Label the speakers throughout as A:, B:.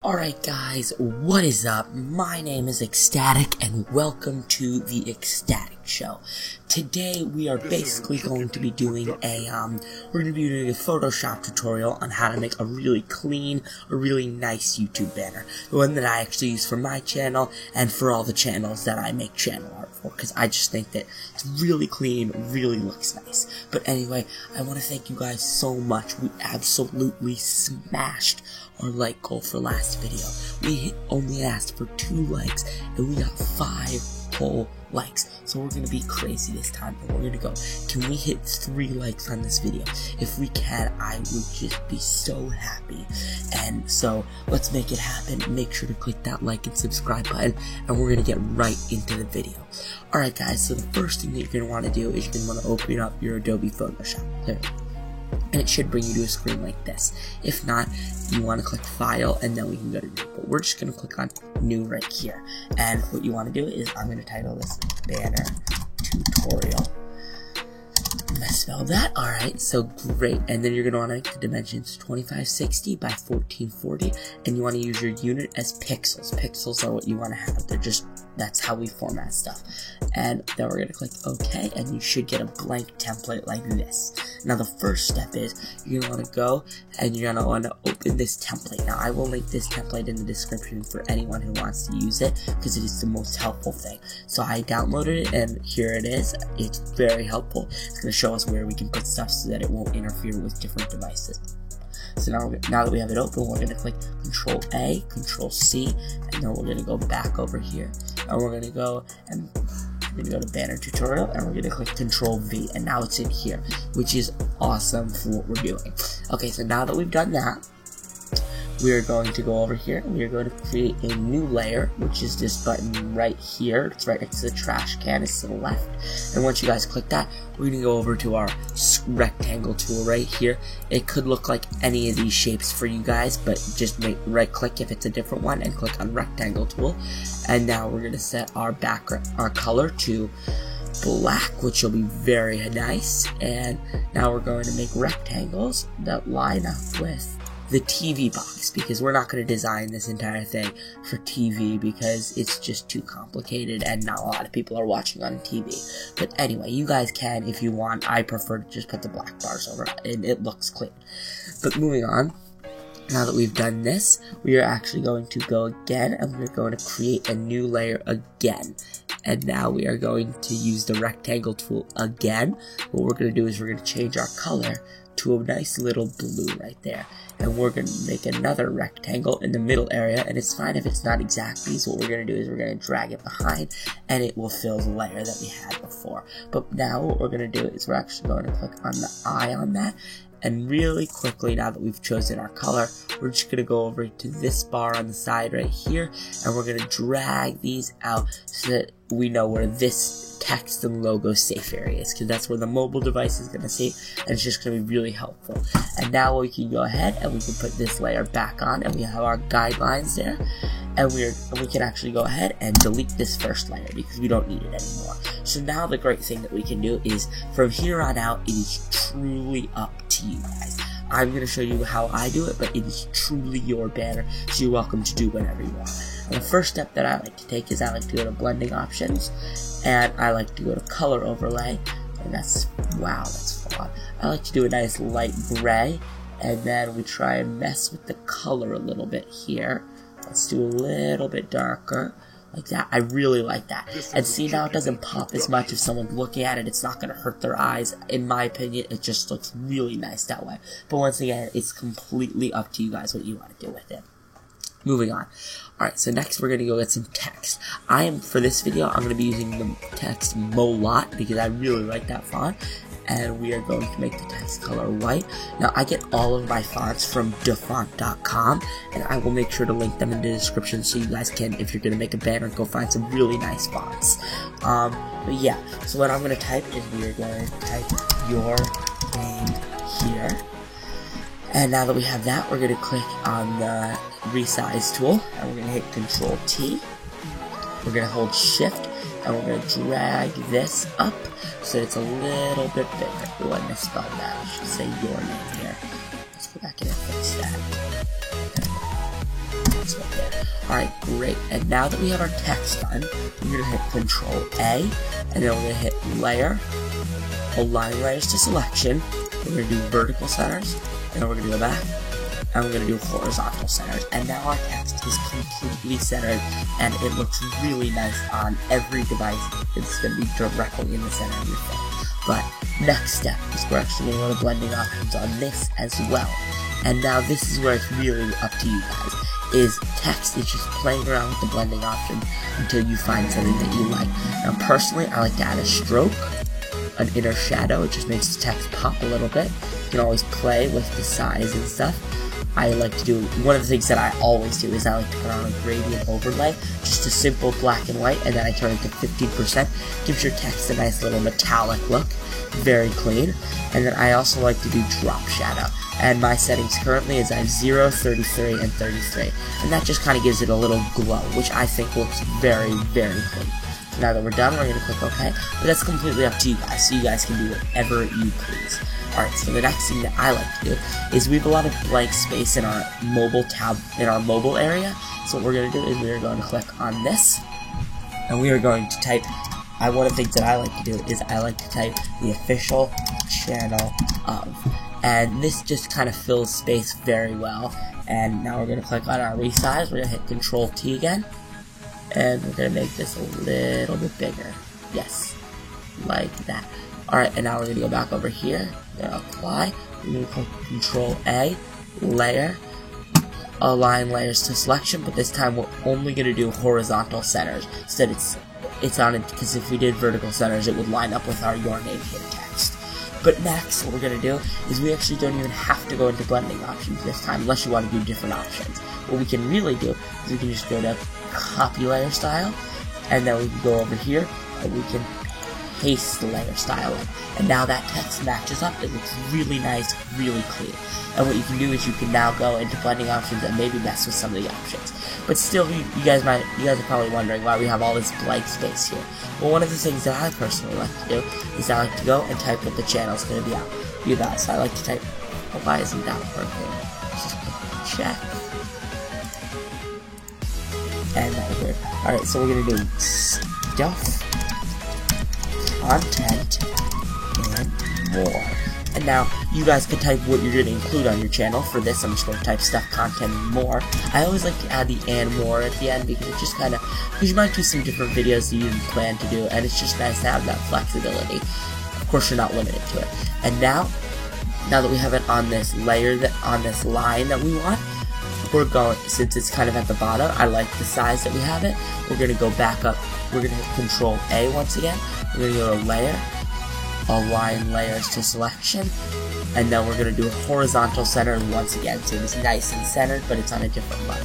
A: Alright guys, what is up? My name is Ecstatic and welcome to the Ecstatic Show. Today we are basically going to be doing a Photoshop tutorial on how to make a really clean, a really nice YouTube banner. The one that I actually use for my channel and for all the channels that I make channel art for, because I just think that it's really clean, really looks nice. But anyway, I want to thank you guys so much. We absolutely smashed our like goal for last video. We only asked for 2 likes and we got 5 whole likes. So we're gonna be crazy this time, and we're gonna go, can we hit 3 likes on this video? If we can, I would just be so happy. And so let's make it happen. Make sure to click that like and subscribe button, and we're gonna get right into the video. Alright guys, so the first thing that you're gonna want to do is you're gonna want to open up your Adobe Photoshop. There. And it should bring you to a screen like this. If not, you want to click File, and then we can go to New. But we're just going to click on New right here. And what you want to do is, I'm going to title this Banner Tutorial. Misspelled that. Alright, so great. And then you're going to want to make the dimensions 2560 by 1440. And you want to use your unit as pixels. Pixels are what you want to have. They're just, that's how we format stuff. And then we're going to click OK, and you should get a blank template like this. Now the first step is, you're going to want to go and you're going to want to open this template. Now I will link this template in the description for anyone who wants to use it, because it is the most helpful thing. So I downloaded it and here it is. It's very helpful. It's going to show us where we can put stuff so that it won't interfere with different devices. So now that we have it open, we're going to click Control A, Control C, and then we're going to go back over here, and we're going to go and we're going to go to Banner Tutorial, and we're going to click Control V, and now it's in here, which is awesome for what we're doing. Okay, so now that we've done that, we are going to go over here, and we are going to create a new layer, which is this button right here. It's right next to the trash can, it's to the left. And once you guys click that, we're going to go over to our rectangle tool right here. It could look like any of these shapes for you guys, but just right click if it's a different one and click on rectangle tool. And now we're going to set our background, our color to black, which will be very nice. And now we're going to make rectangles that line up with the TV box, because we're not going to design this entire thing for TV because it's just too complicated and not a lot of people are watching on TV. But anyway, you guys can if you want. I prefer to just put the black bars over it and it looks clean. But moving on, now that we've done this, we are actually going to go again and we're going to create a new layer again. And now we are going to use the rectangle tool again. What we're going to do is we're going to change our color to a nice little blue right there. And we're going to make another rectangle in the middle area, and it's fine if it's not exactly. So what we're going to do is we're going to drag it behind, and it will fill the layer that we had before. But now what we're going to do is we're actually going to click on the eye on that, and really quickly, now that we've chosen our color, we're just going to go over to this bar on the side right here, and we're going to drag these out so that we know where this text and logo safe area is, because that's where the mobile device is going to see, and it's just going to be really helpful. And now we can go ahead and we can put this layer back on, and we have our guidelines there, and we can actually go ahead and delete this first layer because we don't need it anymore. So now the great thing that we can do is, from here on out, it is truly up to you guys. I'm going to show you how I do it, but it is truly your banner, so you're welcome to do whatever you want. And the first step that I like to take is I like to go to blending options, and I like to go to color overlay, and that's, wow, that's fun. I like to do a nice light gray, and then we try and mess with the color a little bit here. Let's do a little bit darker, like that. I really like that. And see, now it doesn't pop as much if someone's looking at it. It's not going to hurt their eyes. In my opinion, it just looks really nice that way. But once again, it's completely up to you guys what you want to do with it. Moving on. Alright, so next we're going to go get some text. For this video, I'm going to be using the text Molot because I really like that font. And we are going to make the text color white. Now, I get all of my fonts from dafont.com, and I will make sure to link them in the description so you guys can, if you're going to make a banner, go find some really nice fonts. But yeah, so what I'm going to type is we are going to type your name here. And now that we have that, we're going to click on the resize tool, and we're going to hit Control T. We're going to hold Shift, and we're going to drag this up so it's a little bit bigger. We want to misspell that. I should say your name here. Let's go back in and fix that. text right there. Alright, great. And now that we have our text done, we're going to hit Control A, and then we're going to hit Layer, Align Layers to Selection. We're going to do Vertical Centers, and then we're going to go back, and we're going to do Horizontal Centers. And now our text is completely centered, and it looks really nice on every device. It's going to be directly in the center of your thing. But next step is we're actually going to go to blending options on this as well. And now this is where it's really up to you guys. Is text is just playing around with the blending options until you find something that you like. Now personally, I like to add a stroke, an inner shadow. It just makes the text pop a little bit. You can always play with the size and stuff. I like to do, one of the things that I always do is I like to put on a gradient overlay, just a simple black and white, and then I turn it to 15%. Gives your text a nice little metallic look, very clean. And then I also like to do drop shadow. And my settings currently is I have 0, 33, and 33. And that just kind of gives it a little glow, which I think looks very, very clean. So now that we're done, we're going to click OK. But that's completely up to you guys, so you guys can do whatever you please. Alright, so the next thing that I like to do is we have a lot of blank space in our mobile tab, in our mobile area. So what we're going to do is we are going to click on this, and we are going to type, one of the things that I like to do is I like to type the official channel of. And this just kind of fills space very well. And now we're going to click on our resize. We're going to hit Control T again. And we're going to make this a little bit bigger. Yes, like that. Alright, and now we're going to go back over here. We're going to apply. We're going to click Control A, Layer, Align Layers to Selection, but this time we're only going to do horizontal centers. Instead it's on it, because if we did vertical centers, it would line up with our Your Name Here text. But next, what we're going to do is we actually don't even have to go into blending options this time, unless you want to do different options. What we can really do is we can just go to Copy Layer Style, and then we can go over here, and we can paste the layer style in. And now that text matches up. It looks really nice, really clean. And what you can do is you can now go into blending options and maybe mess with some of the options. But still, you guys are probably wondering why we have all this blank space here. Well, one of the things that I personally like to do is I like to go and type what the channel is going to be about. So I like to type, oh, why isn't that working? Just check. And that here. Alright, so we're going to do stuff, content, and more. And now, you guys can type what you're going to include on your channel. For this, I'm just going to type stuff, content, and more. I always like to add the and more at the end, because it just kind of, because you might do some different videos that you didn't plan to do, and it's just nice to have that flexibility. Of course, you're not limited to it. And now that we have it on this layer, on this line that we want, we're going, since it's kind of at the bottom, I like the size that we have it, we're going to go back up, we're going to hit Control A once again, we're going to go to Layer, Align Layers to Selection, and then we're going to do a horizontal center once again, so it's nice and centered, but it's on a different line.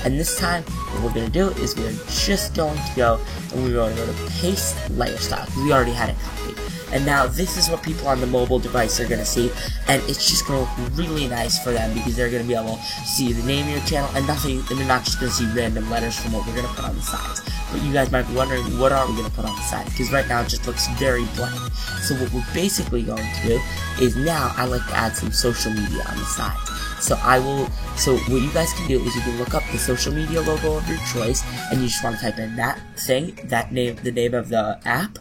A: And this time, what we're going to do is we're just going to go, and we're going to go to Paste Layer Style, because we already had it copied. And now this is what people on the mobile device are going to see, and it's just going to look really nice for them, because they're going to be able to see the name of your channel, and they're not just going to see random letters from what we're going to put on the sides. But you guys might be wondering, what are we going to put on the side? Because right now it just looks very blank. So what we're basically going to do is now I like to add some social media on the side. So what you guys can do is you can look up the social media logo of your choice, and you just want to type in that thing, that name, the name of the app,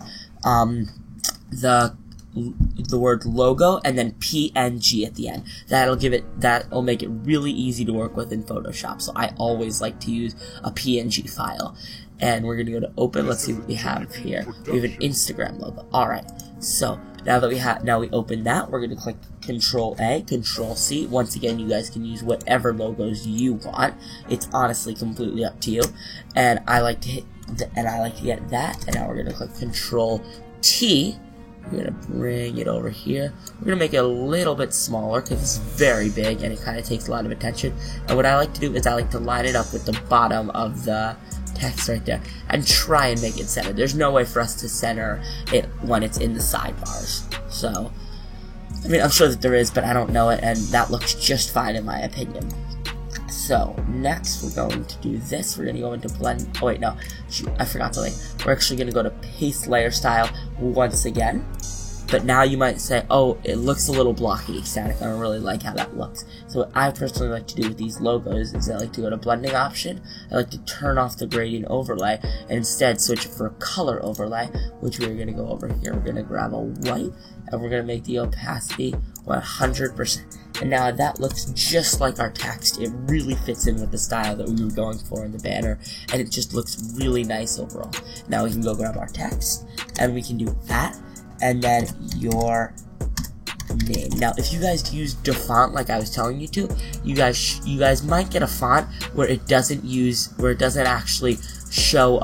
A: the word logo, and then PNG at the end. That'll make it really easy to work with in Photoshop. So I always like to use a PNG file. And we're gonna go to open. Let's see what we have here. We have an Instagram logo. Alright, so now we open that, we're gonna click Control A, Control C. Once again, you guys can use whatever logos you want. It's honestly completely up to you. And I like to get that, and now we're gonna click Control T. We're going to bring it over here. We're going to make it a little bit smaller because it's very big and it kind of takes a lot of attention. And what I like to do is I like to line it up with the bottom of the text right there and try and make it centered. There's no way for us to center it when it's in the sidebars. So, I mean, I'm sure that there is, but I don't know it, and that looks just fine in my opinion. So, next we're going to do this. We're going to go into blend. Oh wait, no. Shoot, I forgot the link. We're actually going to go to Paste Layer Style once again. But now you might say, oh, it looks a little blocky, static. I don't really like how that looks. So what I personally like to do with these logos is I like to go to blending option. I like to turn off the gradient overlay and instead switch it for a color overlay, which we're going to go over here. We're going to grab a white and we're going to make the opacity 100%. And now that looks just like our text. It really fits in with the style that we were going for in the banner, and it just looks really nice overall. Now we can go grab our text, and we can do that, and then your name. Now, if you guys use the font like I was telling you to, you guys might get a font where it doesn't actually show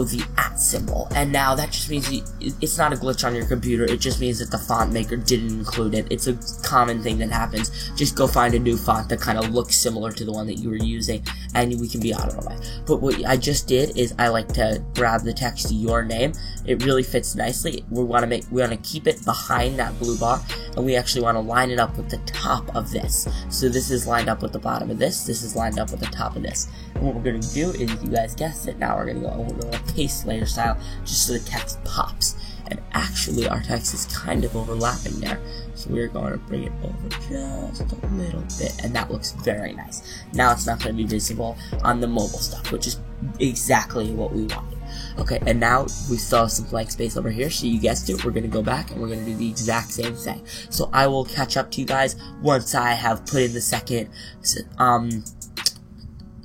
A: the @ symbol, and now that just means it's not a glitch on your computer. It just means that the font maker didn't include it. It's a common thing that happens. Just go find a new font that kind of looks similar to the one that you were using, and we can be out of the way. But what I just did is I like to grab the text to your name. It really fits nicely. We want to keep it behind that blue bar, and we actually want to line it up with the top of this. So this is lined up with the bottom of this. This is lined up with the top of this. And what we're going to do is, you guys guessed it, now we're going to go over to a paste layer style just so the text pops. And actually our text is kind of overlapping there. So we're going to bring it over just a little bit, and that looks very nice. Now it's not going to be visible on the mobile stuff, which is exactly what we wanted. Okay, and now we still have some blank space over here, so you guessed it, we're going to go back and we're going to do the exact same thing. So I will catch up to you guys once I have put in the second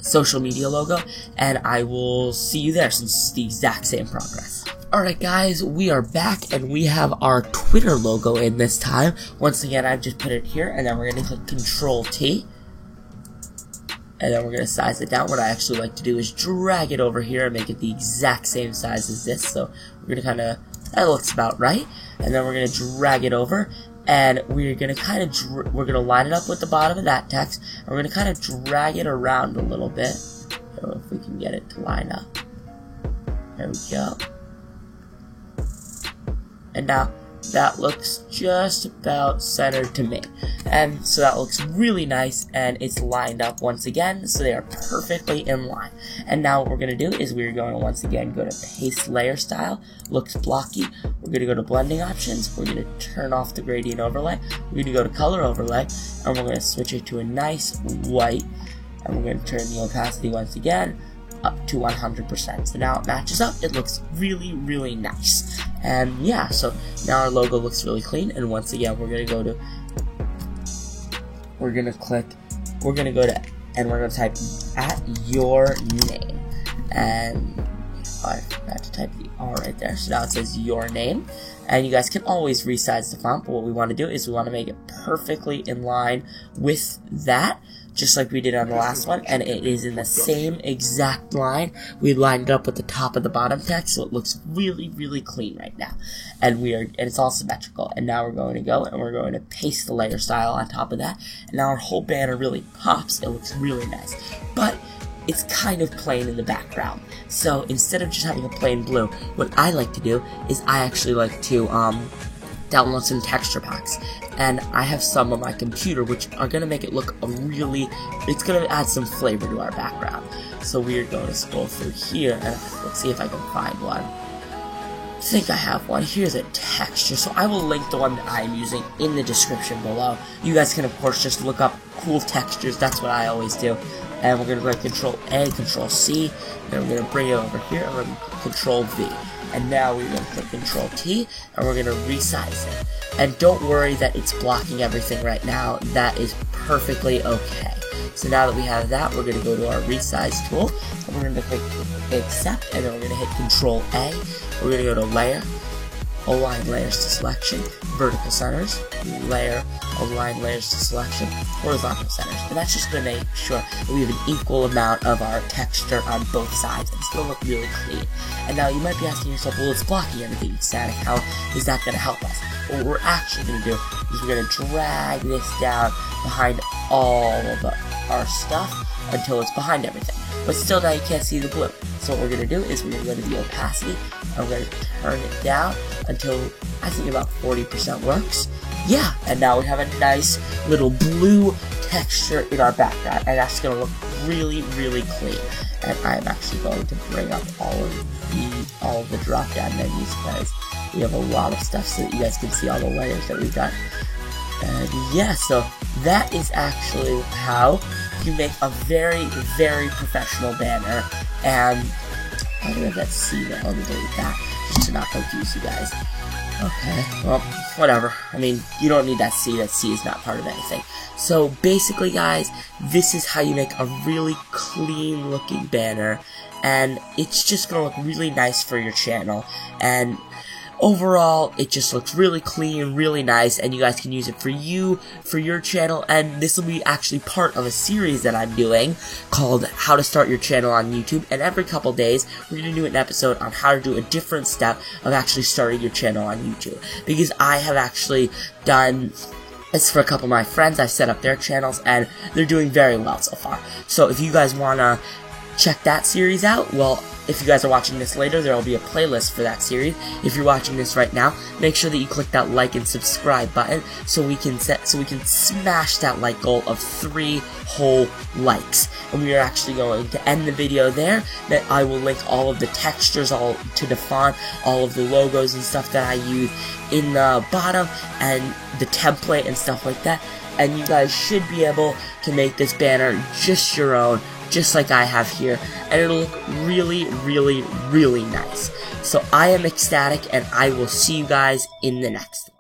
A: social media logo, and I will see you there since it's the exact same progress. Alright guys, we are back and we have our Twitter logo in this time. Once again, I've just put it here, and then we're going to click Control T. And then we're going to size it down. What I actually like to do is drag it over here and make it the exact same size as this. So we're going to kind of, that looks about right. And then we're going to drag it over, and we're going to we're going to line it up with the bottom of that text, and we're going to kind of drag it around a little bit. So if we can get it to line up. There we go. And now that looks just about centered to me. And so that looks really nice, and it's lined up once again, so they are perfectly in line. And now what we're going to do is we're going to once again go to paste layer style. Looks blocky. We're going to go to blending options. We're going to turn off the gradient overlay. We're going to go to color overlay, and we're going to switch it to a nice white. And we're going to turn the opacity once again up to 100%. So now it matches up. It looks really, really nice. And yeah, so now our logo looks really clean. And once again, we're going to go to, we're going to go to, and we're going to type @your name. And I forgot to type the R right there. So now it says your name. And you guys can always resize the font, but what we want to do is we want to make it perfectly in line with that, just like we did on the last one, and it is in the same exact line. We lined it up with the top of the bottom text, so it looks really, really clean right now. And it's all symmetrical. And now we're going to go and we're going to paste the layer style on top of that. And now our whole banner really pops. It looks really nice. But it's kind of plain in the background. So instead of just having a plain blue, what I like to do is I actually like to download some texture packs. And I have some on my computer which are going to make it look it's going to add some flavor to our background. So we're going to scroll through here, and let's see if I can find one. I think I have one. Here's a texture, so I will link the one that I am using in the description below. You guys can of course just look up cool textures. That's what I always do. And we're going to go Control A, Control C, and we're going to bring it over here, and we're going to Control V. And now we're going to click Control T, and we're going to resize it. And don't worry that it's blocking everything right now. That is perfectly okay. So now that we have that, we're going to go to our resize tool, and we're going to click Accept, and then we're going to hit Control A. We're going to go to Layer, Align Layers to Selection, Vertical Centers, Layer, Align Layers to Selection, Horizontal Centers. And that's just going to make sure that we have an equal amount of our texture on both sides and still look really clean. And now you might be asking yourself, well, it's blocking everything, it's static. How is that going to help us? Well, what we're actually going to do is we're going to drag this down behind all of our stuff until it's behind everything. But still now you can't see the blue. So what we're going to do is we're going to go to the opacity, and we're going to turn it down until I think about 40% works. Yeah, and now we have a nice little blue texture in our background, and that's going to look really, really clean. And I'm actually going to bring up all of the drop-down menus because We have a lot of stuff so that you guys can see all the layers that we've got. And yeah, so that is actually how you make a very, very professional banner. And I don't know if that's C there. Let me delete that, just to not confuse you guys. Okay, well, whatever. I mean, you don't need that C. That C is not part of anything. So basically, guys, this is how you make a really clean looking banner, and it's just gonna look really nice for your channel. And overall, it just looks really clean, really nice, and you guys can use it for your channel. And this will be actually part of a series that I'm doing called How to Start Your Channel on YouTube. And every couple days, we're going to do an episode on how to do a different step of actually starting your channel on YouTube. Because I have actually done this for a couple of my friends. I've set up their channels, and they're doing very well so far. So if you guys want to check that series out, well, if you guys are watching this later, there will be a playlist for that series. If you're watching this right now, make sure that you click that like and subscribe button so we can smash that like goal of 3 whole likes. And we are actually going to end the video there. That I will link all of the textures all to define all of the logos and stuff that I use in the bottom, and the template and stuff like that. And you guys should be able to make this banner just your own, just like I have here, and it'll look really, really, really nice. So I am ecstatic, and I will see you guys in the next one.